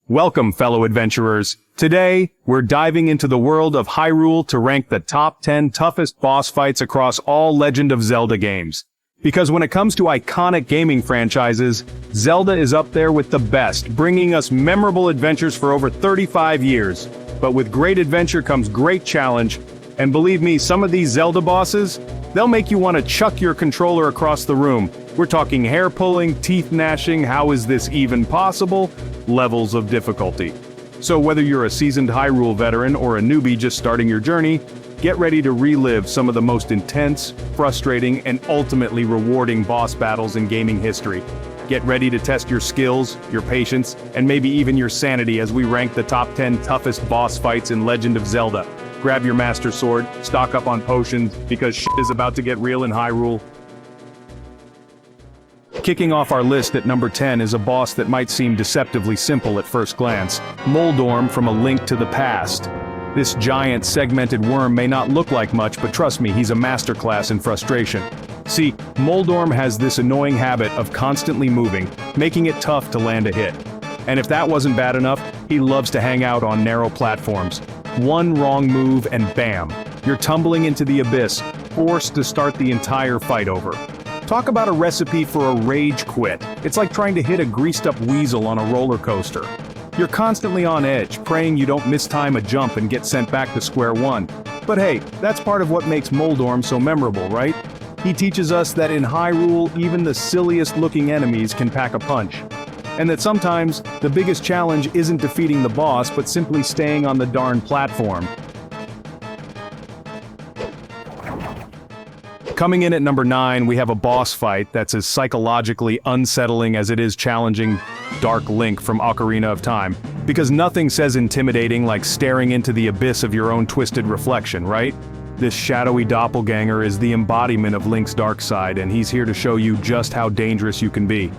Welcome, fellow adventurers. Today, we're diving into the world of Hyrule to rank the top 10 toughest boss fights across all Legend of Zelda games. Because when it comes to iconic gaming franchises, Zelda is up there with the best, bringing us memorable adventures for over 35 years. But with great adventure comes great challenge, and believe me, some of these Zelda bosses, they'll make you want to chuck your controller across the room. We're talking hair-pulling, teeth-gnashing, how is this even possible? Levels of difficulty. So whether you're a seasoned Hyrule veteran or a newbie just starting your journey, get ready to relive some of the most intense, frustrating, and ultimately rewarding boss battles in gaming history. Get ready to test your skills, your patience, and maybe even your sanity as we rank the top 10 toughest boss fights in Legend of Zelda. Grab your Master Sword, stock up on potions, because shit is about to get real in Hyrule. Kicking off our list at number 10 is a boss that might seem deceptively simple at first glance, Moldorm from A Link to the Past. This giant segmented worm may not look like much, but trust me, he's a masterclass in frustration. See, Moldorm has this annoying habit of constantly moving, making it tough to land a hit. And if that wasn't bad enough, he loves to hang out on narrow platforms. One wrong move and bam, you're tumbling into the abyss, forced to start the entire fight over. Talk about a recipe for a rage quit. It's like trying to hit a greased-up weasel on a roller coaster. You're constantly on edge, praying you don't mistime a jump and get sent back to square one. But hey, that's part of what makes Moldorm so memorable, right? He teaches us that in Hyrule, even the silliest-looking enemies can pack a punch. And that sometimes, the biggest challenge isn't defeating the boss, but simply staying on the darn platform. Coming in at number 9, we have a boss fight that's as psychologically unsettling as it is challenging Dark Link from Ocarina of Time. Because nothing says intimidating like staring into the abyss of your own twisted reflection, right? This shadowy doppelganger is the embodiment of Link's dark side, and he's here to show you just how dangerous you can be.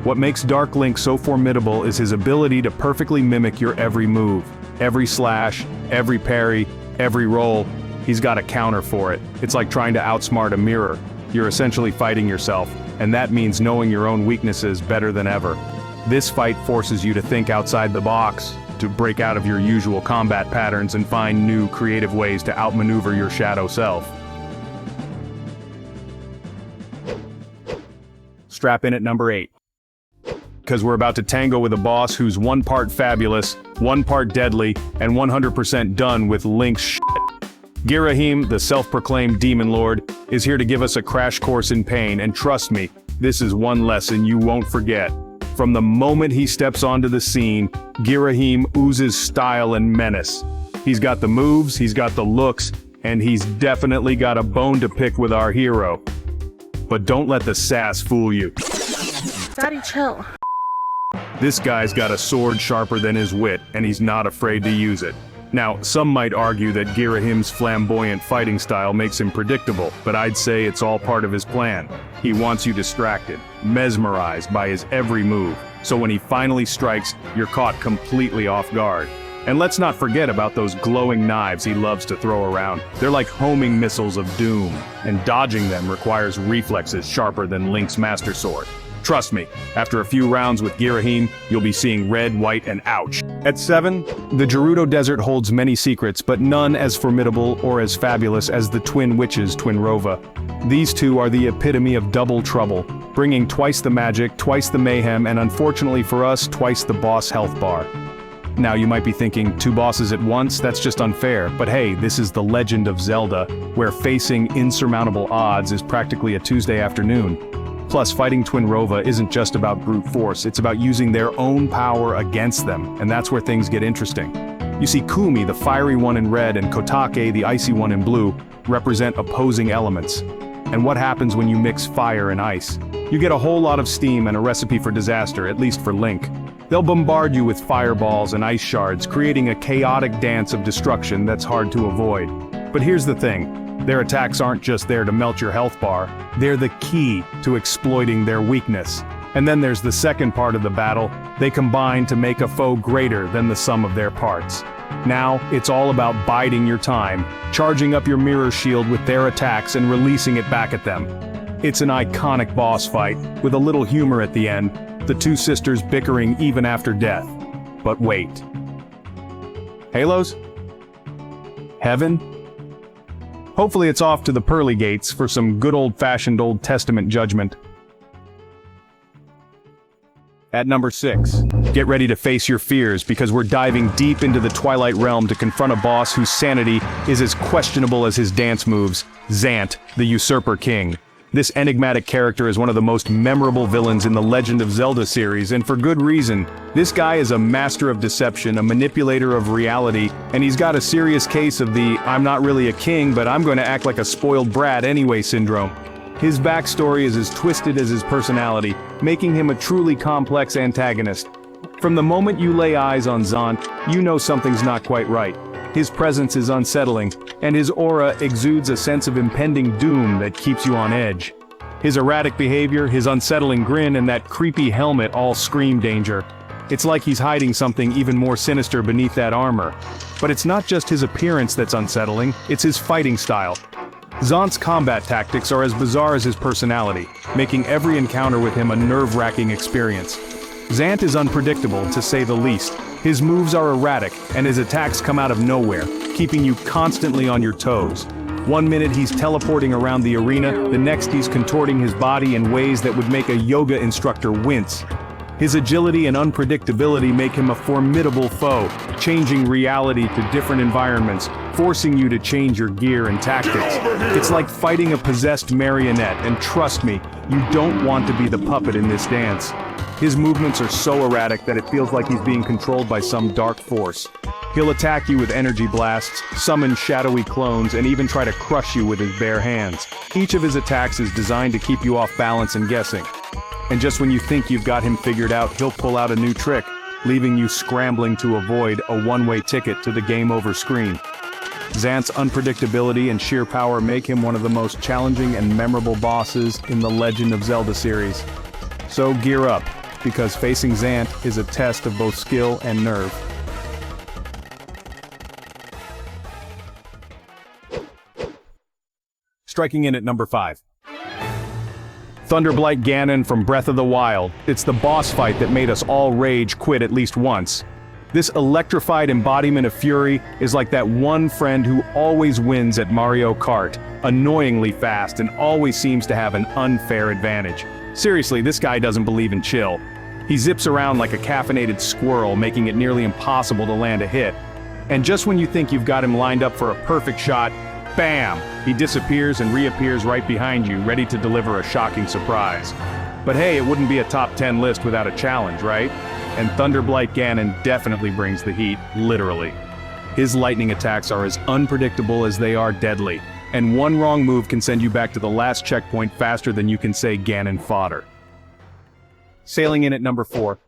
What makes Dark Link so formidable is his ability to perfectly mimic your every move. Every slash, every parry, every roll. He's got a counter for it. It's like trying to outsmart a mirror. You're essentially fighting yourself, and that means knowing your own weaknesses better than ever. This fight forces you to think outside the box, to break out of your usual combat patterns and find new, creative ways to outmaneuver your shadow self. Strap in at number 8. Because we're about to tango with a boss who's one part fabulous, one part deadly, and 100% done with Link's shit. Ghirahim, the self-proclaimed demon lord, is here to give us a crash course in pain, and trust me, this is one lesson you won't forget. From the moment he steps onto the scene, Ghirahim oozes style and menace. He's got the moves, he's got the looks, and he's definitely got a bone to pick with our hero. But don't let the sass fool you. Daddy, chill. This guy's got a sword sharper than his wit, and he's not afraid to use it. Now, some might argue that Ghirahim's flamboyant fighting style makes him predictable, but I'd say it's all part of his plan. He wants you distracted, mesmerized by his every move, so when he finally strikes, you're caught completely off guard. And let's not forget about those glowing knives he loves to throw around. They're like homing missiles of doom, and dodging them requires reflexes sharper than Link's Master Sword. Trust me, after a few rounds with Ghirahim, you'll be seeing red, white, and ouch. At 7, the Gerudo Desert holds many secrets, but none as formidable or as fabulous as the twin witches Twinrova. These two are the epitome of double trouble, bringing twice the magic, twice the mayhem, and unfortunately for us, twice the boss health bar. Now you might be thinking, 2 bosses at once? That's just unfair. But hey, this is the Legend of Zelda, where facing insurmountable odds is practically a Tuesday afternoon. Plus, fighting Twinrova isn't just about brute force, it's about using their own power against them, and that's where things get interesting. You see, Kumi, the fiery one in red, and Kotake, the icy one in blue, represent opposing elements. And what happens when you mix fire and ice? You get a whole lot of steam and a recipe for disaster, at least for Link. They'll bombard you with fireballs and ice shards, creating a chaotic dance of destruction that's hard to avoid. But here's the thing. Their attacks aren't just there to melt your health bar, they're the key to exploiting their weakness. And then there's the second part of the battle. They combine to make a foe greater than the sum of their parts. Now, it's all about biding your time, charging up your mirror shield with their attacks and releasing it back at them. It's an iconic boss fight, with a little humor at the end, the two sisters bickering even after death. But wait. Halos? Heaven? Hopefully it's off to the pearly gates for some good old-fashioned Old Testament judgment. At number 6, get ready to face your fears because we're diving deep into the Twilight Realm to confront a boss whose sanity is as questionable as his dance moves, Zant, the Usurper King. This enigmatic character is one of the most memorable villains in the Legend of Zelda series, and for good reason. This guy is a master of deception, a manipulator of reality, and he's got a serious case of the "I'm not really a king, but I'm going to act like a spoiled brat anyway" syndrome. His backstory is as twisted as his personality, making him a truly complex antagonist. From the moment you lay eyes on Zant, you know something's not quite right. His presence is unsettling, and his aura exudes a sense of impending doom that keeps you on edge. His erratic behavior, his unsettling grin, and that creepy helmet all scream danger. It's like he's hiding something even more sinister beneath that armor. But it's not just his appearance that's unsettling, it's his fighting style. Zant's combat tactics are as bizarre as his personality, making every encounter with him a nerve-wracking experience. Zant is unpredictable, to say the least. His moves are erratic, and his attacks come out of nowhere, keeping you constantly on your toes. One minute he's teleporting around the arena, the next he's contorting his body in ways that would make a yoga instructor wince. His agility and unpredictability make him a formidable foe, changing reality to different environments, forcing you to change your gear and tactics. It's like fighting a possessed marionette, and trust me, you don't want to be the puppet in this dance. His movements are so erratic that it feels like he's being controlled by some dark force. He'll attack you with energy blasts, summon shadowy clones, and even try to crush you with his bare hands. Each of his attacks is designed to keep you off balance and guessing. And just when you think you've got him figured out, he'll pull out a new trick, leaving you scrambling to avoid a one-way ticket to the game over screen. Zant's unpredictability and sheer power make him one of the most challenging and memorable bosses in the Legend of Zelda series. So gear up, because facing Zant is a test of both skill and nerve. Striking in at number 5. Blight Ganon from Breath of the Wild. It's the boss fight that made us all rage quit at least once. This electrified embodiment of fury is like that one friend who always wins at Mario Kart, annoyingly fast and always seems to have an unfair advantage. Seriously, this guy doesn't believe in chill. He zips around like a caffeinated squirrel, making it nearly impossible to land a hit. And just when you think you've got him lined up for a perfect shot, bam! He disappears and reappears right behind you, ready to deliver a shocking surprise. But hey, it wouldn't be a top 10 list without a challenge, right? And Blight Ganon definitely brings the heat, literally. His lightning attacks are as unpredictable as they are deadly, and one wrong move can send you back to the last checkpoint faster than you can say Ganon fodder. Sailing in at number 4.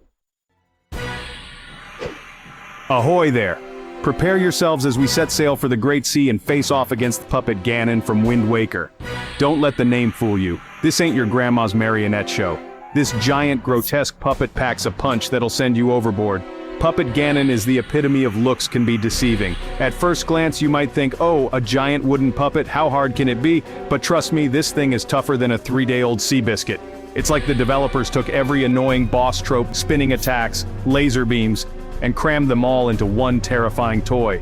Ahoy there! Prepare yourselves as we set sail for the Great Sea and face off against the puppet Ganon from Wind Waker. Don't let the name fool you. This ain't your grandma's marionette show. This giant, grotesque puppet packs a punch that'll send you overboard. Puppet Ganon is the epitome of looks can be deceiving. At first glance you might think, oh, a giant wooden puppet, how hard can it be? But trust me, this thing is tougher than a 3-day-old sea biscuit. It's like the developers took every annoying boss trope, spinning attacks, laser beams, and crammed them all into one terrifying toy.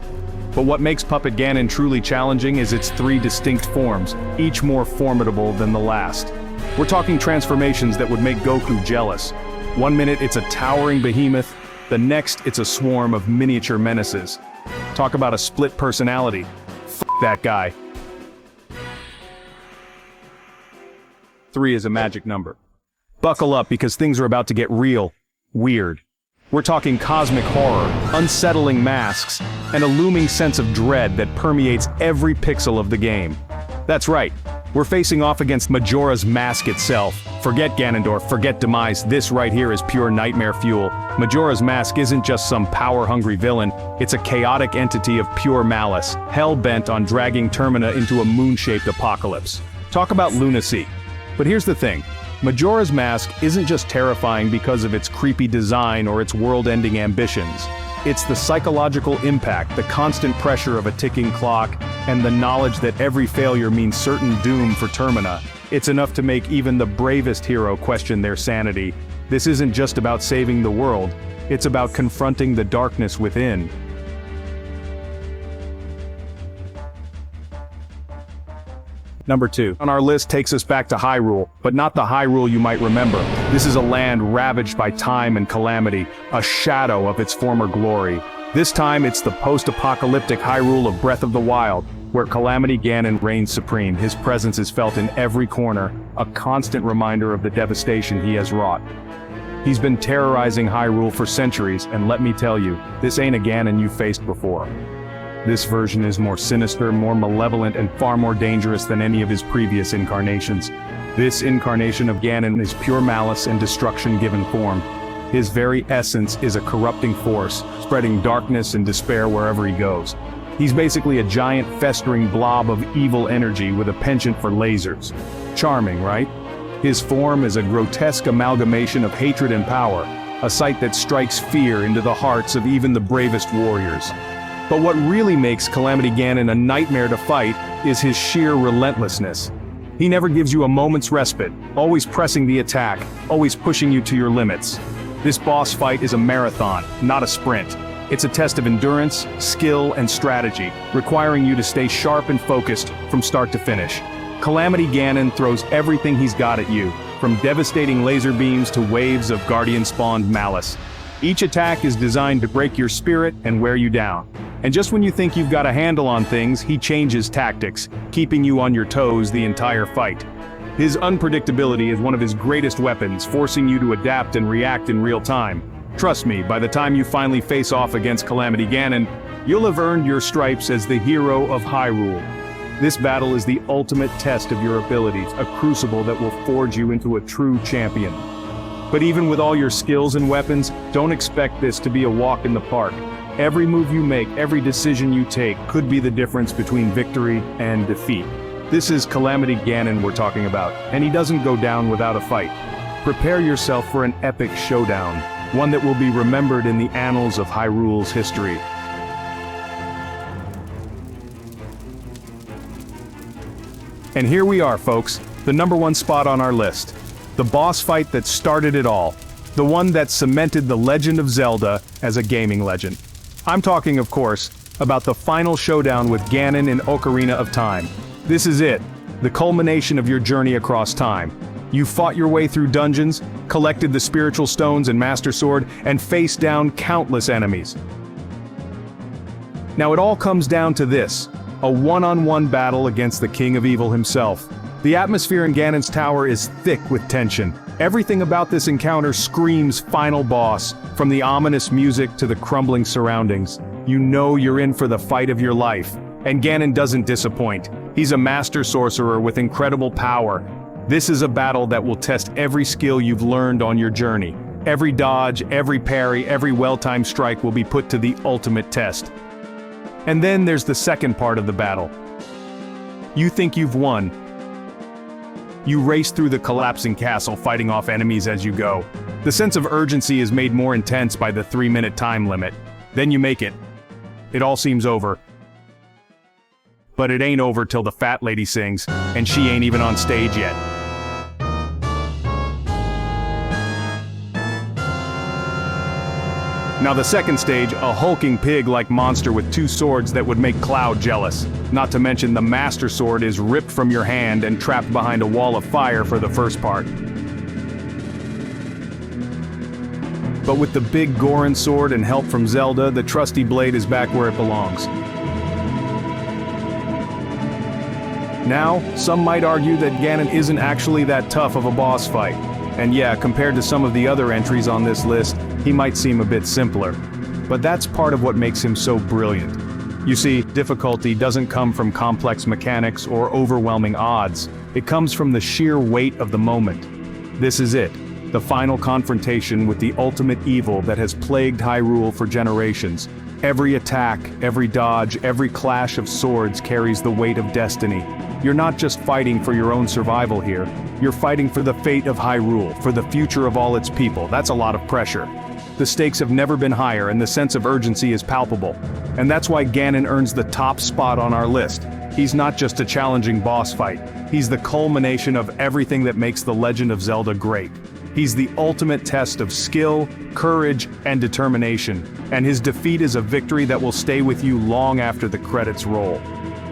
But what makes Puppet Ganon truly challenging is its 3 distinct forms, each more formidable than the last. We're talking transformations that would make Goku jealous. One minute it's a towering behemoth, the next it's a swarm of miniature menaces. Talk about a split personality. F that guy. 3 is a magic number. Buckle up because things are about to get real, weird. We're talking cosmic horror, unsettling masks, and a looming sense of dread that permeates every pixel of the game. That's right, we're facing off against Majora's Mask itself. Forget Ganondorf, forget Demise, this right here is pure nightmare fuel. Majora's Mask isn't just some power-hungry villain, it's a chaotic entity of pure malice, hell-bent on dragging Termina into a moon-shaped apocalypse. Talk about lunacy. But here's the thing. Majora's Mask isn't just terrifying because of its creepy design or its world-ending ambitions. It's the psychological impact, the constant pressure of a ticking clock, and the knowledge that every failure means certain doom for Termina. It's enough to make even the bravest hero question their sanity. This isn't just about saving the world, it's about confronting the darkness within. Number 2 on our list takes us back to Hyrule, but not the Hyrule you might remember. This is a land ravaged by time and calamity, a shadow of its former glory. This time it's the post-apocalyptic Hyrule of Breath of the Wild, where Calamity Ganon reigns supreme. His presence is felt in every corner, a constant reminder of the devastation he has wrought. He's been terrorizing Hyrule for centuries, and let me tell you, this ain't a Ganon you've faced before. This version is more sinister, more malevolent, and far more dangerous than any of his previous incarnations. This incarnation of Ganon is pure malice and destruction given form. His very essence is a corrupting force, spreading darkness and despair wherever he goes. He's basically a giant festering blob of evil energy with a penchant for lasers. Charming, right? His form is a grotesque amalgamation of hatred and power, a sight that strikes fear into the hearts of even the bravest warriors. But what really makes Calamity Ganon a nightmare to fight is his sheer relentlessness. He never gives you a moment's respite, always pressing the attack, always pushing you to your limits. This boss fight is a marathon, not a sprint. It's a test of endurance, skill, and strategy, requiring you to stay sharp and focused from start to finish. Calamity Ganon throws everything he's got at you, from devastating laser beams to waves of guardian-spawned malice. Each attack is designed to break your spirit and wear you down. And just when you think you've got a handle on things, he changes tactics, keeping you on your toes the entire fight. His unpredictability is one of his greatest weapons, forcing you to adapt and react in real time. Trust me, by the time you finally face off against Calamity Ganon, you'll have earned your stripes as the hero of Hyrule. This battle is the ultimate test of your abilities, a crucible that will forge you into a true champion. But even with all your skills and weapons, don't expect this to be a walk in the park. Every move you make, every decision you take, could be the difference between victory and defeat. This is Calamity Ganon we're talking about, and he doesn't go down without a fight. Prepare yourself for an epic showdown, one that will be remembered in the annals of Hyrule's history. And here we are, folks, the number 1 spot on our list. The boss fight that started it all. The one that cemented the Legend of Zelda as a gaming legend. I'm talking, of course, about the final showdown with Ganon in Ocarina of Time. This is it, the culmination of your journey across time. You fought your way through dungeons, collected the spiritual stones and Master Sword, and faced down countless enemies. Now it all comes down to this, a one-on-one battle against the King of Evil himself. The atmosphere in Ganon's tower is thick with tension. Everything about this encounter screams final boss, from the ominous music to the crumbling surroundings. You know you're in for the fight of your life. And Ganon doesn't disappoint. He's a master sorcerer with incredible power. This is a battle that will test every skill you've learned on your journey. Every dodge, every parry, every well-timed strike will be put to the ultimate test. And then there's the second part of the battle. You think you've won. You race through the collapsing castle, fighting off enemies as you go. The sense of urgency is made more intense by the 3-minute time limit. Then you make it. It all seems over. But it ain't over till the fat lady sings, and she ain't even on stage yet. Now the second stage, a hulking pig-like monster with 2 swords that would make Cloud jealous. Not to mention the Master Sword is ripped from your hand and trapped behind a wall of fire for the first part. But with the big Goron sword and help from Zelda, the trusty blade is back where it belongs. Now, some might argue that Ganon isn't actually that tough of a boss fight. And yeah, compared to some of the other entries on this list, he might seem a bit simpler. But that's part of what makes him so brilliant. You see, difficulty doesn't come from complex mechanics or overwhelming odds. It comes from the sheer weight of the moment. This is it, the final confrontation with the ultimate evil that has plagued Hyrule for generations. Every attack, every dodge, every clash of swords carries the weight of destiny. You're not just fighting for your own survival here. You're fighting for the fate of Hyrule, for the future of all its people. That's a lot of pressure. The stakes have never been higher, and the sense of urgency is palpable. And that's why Ganon earns the top spot on our list. He's not just a challenging boss fight. He's the culmination of everything that makes The Legend of Zelda great. He's the ultimate test of skill, courage, and determination, and his defeat is a victory that will stay with you long after the credits roll.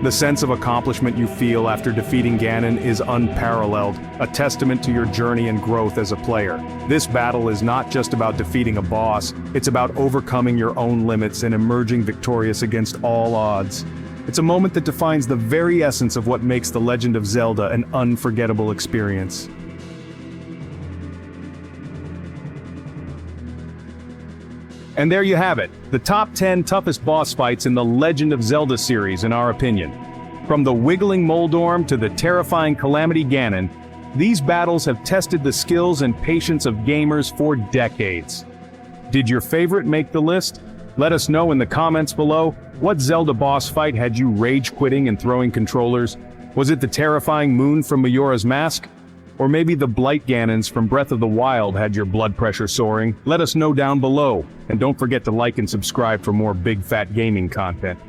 The sense of accomplishment you feel after defeating Ganon is unparalleled, a testament to your journey and growth as a player. This battle is not just about defeating a boss, it's about overcoming your own limits and emerging victorious against all odds. It's a moment that defines the very essence of what makes The Legend of Zelda an unforgettable experience. And there you have it, the top 10 toughest boss fights in the Legend of Zelda series in our opinion. From the wiggling Moldorm to the terrifying Calamity Ganon, these battles have tested the skills and patience of gamers for decades. Did your favorite make the list? Let us know in the comments below. What Zelda boss fight had you rage quitting and throwing controllers? Was it the terrifying Moon from Majora's Mask? Or maybe the Blight Ganons from Breath of the Wild had your blood pressure soaring? Let us know down below, and don't forget to like and subscribe for more big fat gaming content.